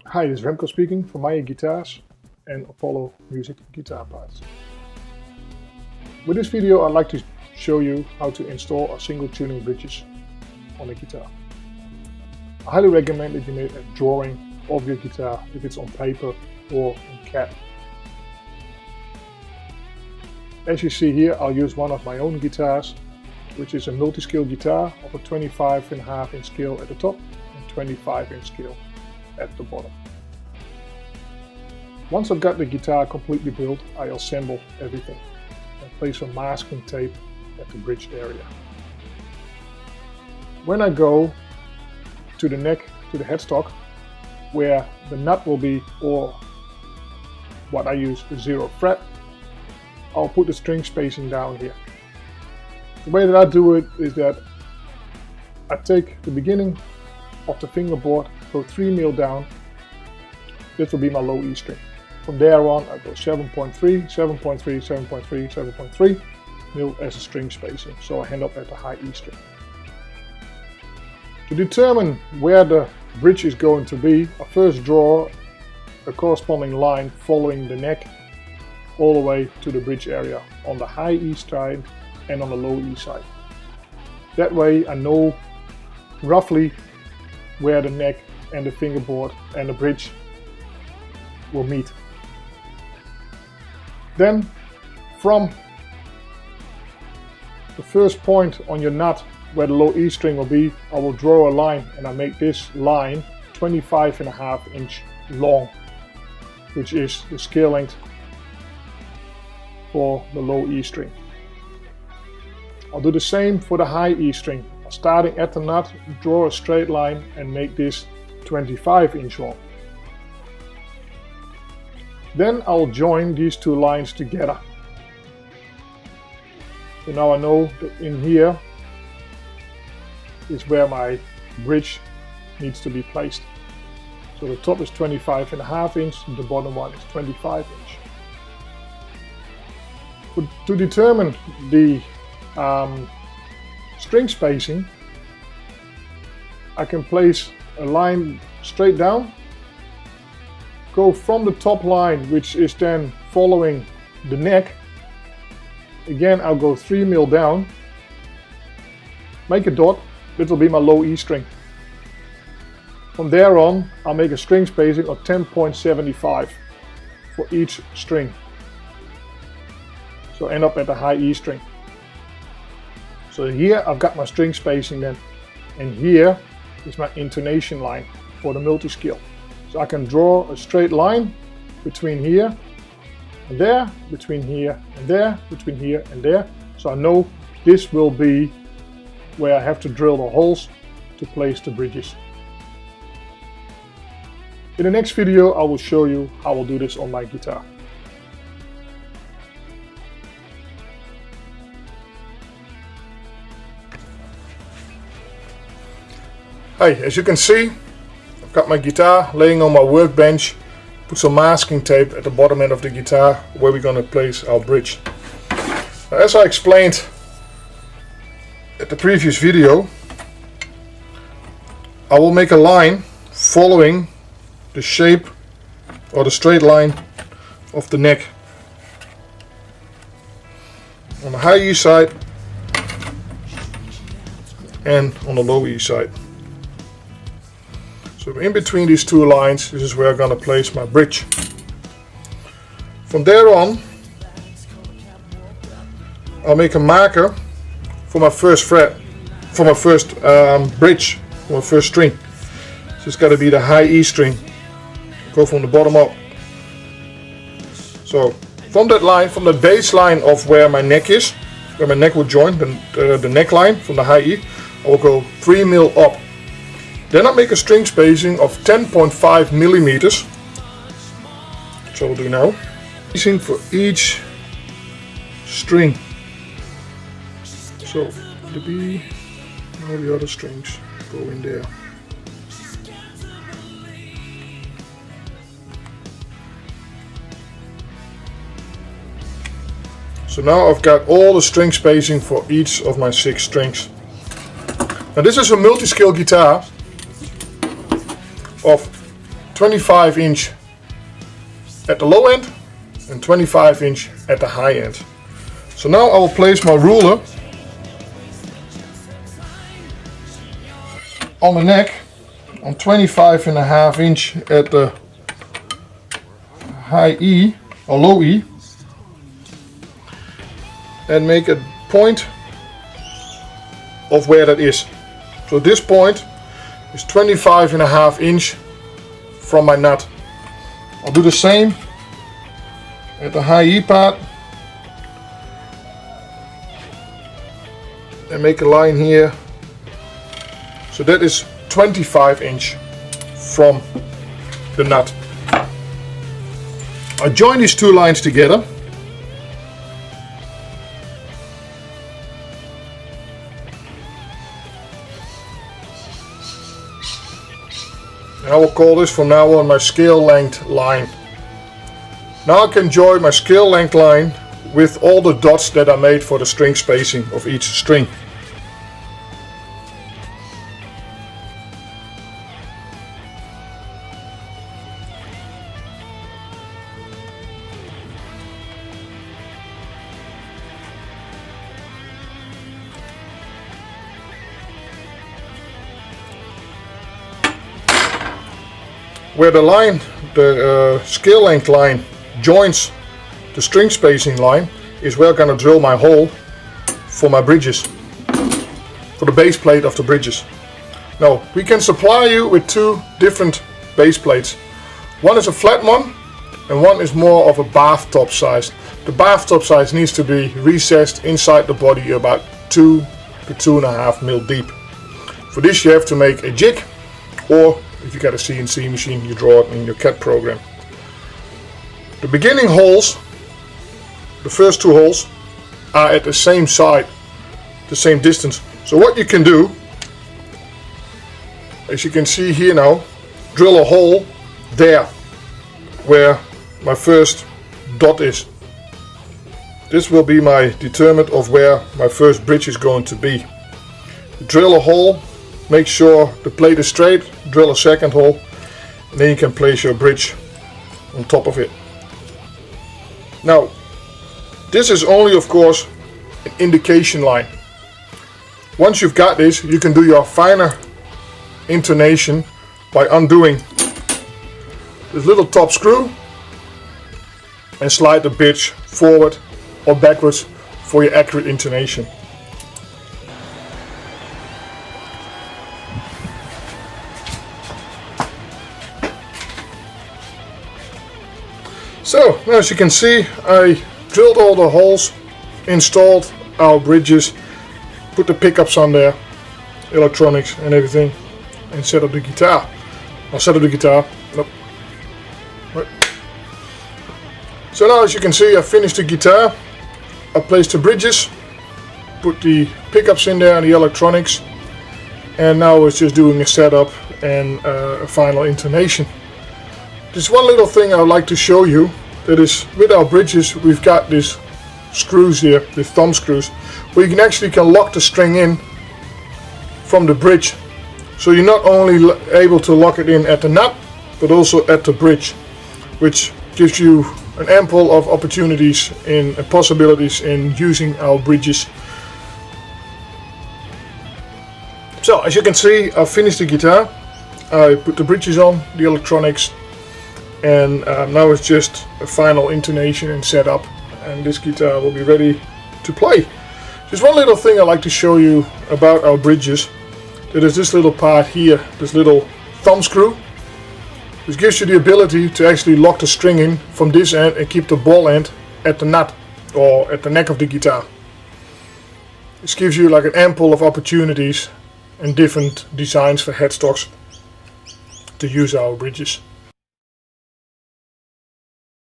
Hi, this is Remco speaking from Maya Guitars and Apollo Music Guitar Parts. With this video I'd like to show you how to install a single tuning bridges on a guitar. I highly recommend that you make a drawing of your guitar if it's on paper or in CAD. As you see here, I'll use one of my own guitars, which is a multi-scale guitar of a 25.5 inch scale at the top and 25 inch scale at the bottom. Once I've got the guitar completely built, I assemble everything and place some masking tape at the bridge area. When I go to the neck, to the headstock, where the nut will be, or what I use, the 0th fret, I'll put the string spacing down here. The way that I do it is that I take the beginning of the fingerboard, go 3 mil down. This will be my low E string. From there on I go 7.3, 7.3, 7.3, 7.3 mil as a string spacing, so I end up at the high E string. To determine where the bridge is going to be, I first draw a corresponding line following the neck all the way to the bridge area on the high E side and on the low E side. That way I know roughly where the neck and the fingerboard and the bridge will meet. Then from the first point on your nut where the low E string will be, I will draw a line, and I make this line 25.5 inch long, which is the scale length for the low E string. I'll do the same for the high E string. Starting at the nut, draw a straight line and make this 25 inch long. Then I'll join these two lines together. So now I know that in here is where my bridge needs to be placed. So the top is 25.5 inch, the bottom one is 25 inch. But to determine the string spacing, I can place a line straight down, go from the top line, which is then following the neck. Again, I'll go 3 mil down, make a dot. This will be my low E string. From there on, I'll make a string spacing of 10.75 for each string. So end up at the high E string. So here I've got my string spacing then, and here is my intonation line for the multi-scale. So I can draw a straight line between here and there, between here and there, between here and there. So I know this will be where I have to drill the holes to place the bridges. In the next video I will show you how I'll do this on my guitar. Hi, as you can see, I've got my guitar laying on my workbench, put some masking tape at the bottom end of the guitar where we're going to place our bridge. Now, as I explained at the previous video, I will make a line following the shape or the straight line of the neck on the high E side and on the low E side. So in between these two lines, this is where I'm going to place my bridge. From there on, I'll make a marker for my first fret, for my first bridge, for my first string. So it's got to be the high E string. Go from the bottom up. So from that line, from the baseline of where my neck is, where my neck will join, the neckline from the high E, I will go 3 mil up. Then I make a string spacing of 10.5 millimeters, which I will do now. Spacing for each string. So the B, all the other strings go in there. So now I've got all the string spacing for each of my 6 strings. Now this is a multi-scale guitar of 25 inch at the low end and 25 inch at the high end. So now I will place my ruler on the neck on 25.5 inch at the high E or low E, and make a point of where that is. So this point is 25.5 inch from my nut. I'll do the same at the high E part and make a line here. So that is 25 inch from the nut. I join these 2 lines together. And I will call this from now on my scale length line. Now I can join my scale length line with all the dots that are made for the string spacing of each string. Where the line, the scale length line joins the string spacing line is where I'm going to drill my hole for my bridges, for the base plate of the bridges. Now we can supply you with 2 different base plates. One is a flat one and one is more of a bathtop size. The bathtop size needs to be recessed inside the body about 2 to 2.5 mil deep. For this you have to make a jig, or if you got a CNC machine, you draw it in your CAD program. The beginning holes, the first 2 holes, are at the same side, the same distance. So what you can do, as you can see here now, drill a hole there where my first dot is. This will be my determinant of where my first bridge is going to be. Drill a hole, make sure the plate is straight, drill a second hole, and then you can place your bridge on top of it. Now, this is only of course an indication line. Once you've got this, you can do your finer intonation by undoing this little top screw and slide the bridge forward or backwards for your accurate intonation. So, as you can see, I drilled all the holes, installed our bridges, put the pickups on there, electronics and everything, and set up the guitar. I'll set up the guitar. Nope. Right. So now, as you can see, I finished the guitar. I placed the bridges, put the pickups in there and the electronics, and now it's just doing a setup and a final intonation. There's one little thing I would like to show you. That is, with our bridges we've got these screws here, the thumb screws, where you can lock the string in from the bridge. So you're not only able to lock it in at the nut, but also at the bridge, which gives you an ample of opportunities and possibilities in using our bridges. So as you can see, I finished the guitar. I put the bridges on, the electronics, and now it's just a final intonation and setup, and this guitar will be ready to play. There's one little thing I'd like to show you about our bridges. There is this little part here, this little thumb screw, which gives you the ability to actually lock the string in from this end and keep the ball end at the nut or at the neck of the guitar. This gives you like an ample of opportunities and different designs for headstocks to use our bridges.